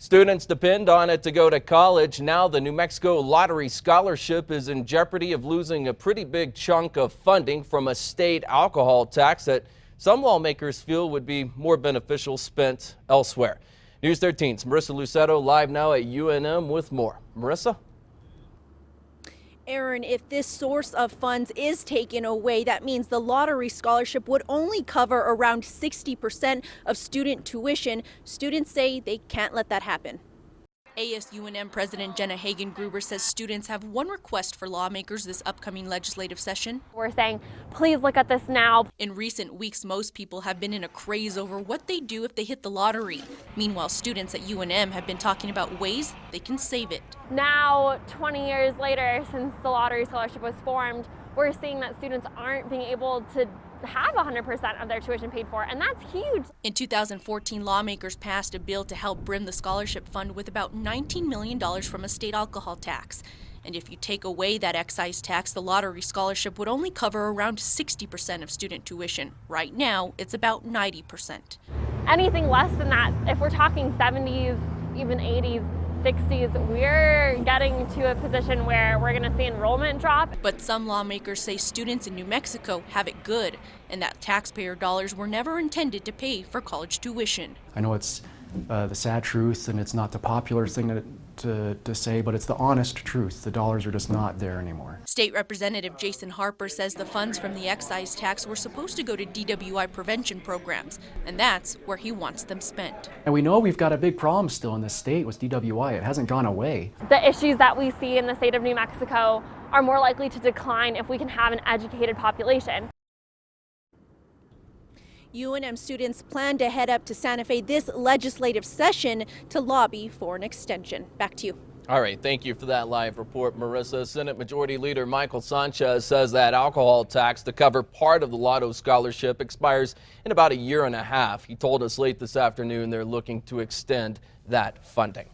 Students depend on it to go to college. Now the New Mexico Lottery Scholarship is in jeopardy of losing a pretty big chunk of funding from a state alcohol tax that some lawmakers feel would be more beneficial spent elsewhere. News 13's Marissa Lucetto live now at UNM with more. Marissa? Aaron, if this source of funds is taken away, that means the lottery scholarship would only cover around 60% of student tuition. Students say they can't let that happen. UNM President Jenna Hagen-Gruber says students have one request for lawmakers this upcoming legislative session. We're saying, please look at this now. In recent weeks, most people have been in a craze over what they do if they hit the lottery. Meanwhile, students at UNM have been talking about ways they can save it. Now, 20 years later, since the lottery scholarship was formed, we're seeing that students aren't being able to have 100% of their tuition paid for, and that's huge. In 2014, lawmakers passed a bill to help brim the scholarship fund with about $19 million from a state alcohol tax. And if you take away that excise tax, the lottery scholarship would only cover around 60% of student tuition. Right now, it's about 90%. Anything less than that, if we're talking 70s, even 80s, 60s, we're getting to a position where we're going to see enrollment drop. But some lawmakers say students in New Mexico have it good, and that taxpayer dollars were never intended to pay for college tuition. I know it's the sad truth, and it's not the popular thing to say, but it's the honest truth. The dollars are just not there anymore. State Representative Jason Harper says the funds from the excise tax were supposed to go to DWI prevention programs, and that's where he wants them spent. And we know we've got a big problem still in this state with DWI. It hasn't gone away. The issues that we see in the state of New Mexico are more likely to decline if we can have an educated population. UNM students plan to head up to Santa Fe this legislative session to lobby for an extension. Back to you. All right, thank you for that live report, Marissa. Senate Majority Leader Michael Sanchez says that alcohol tax to cover part of the Lotto scholarship expires in about a year and a half. He told us late this afternoon they're looking to extend that funding.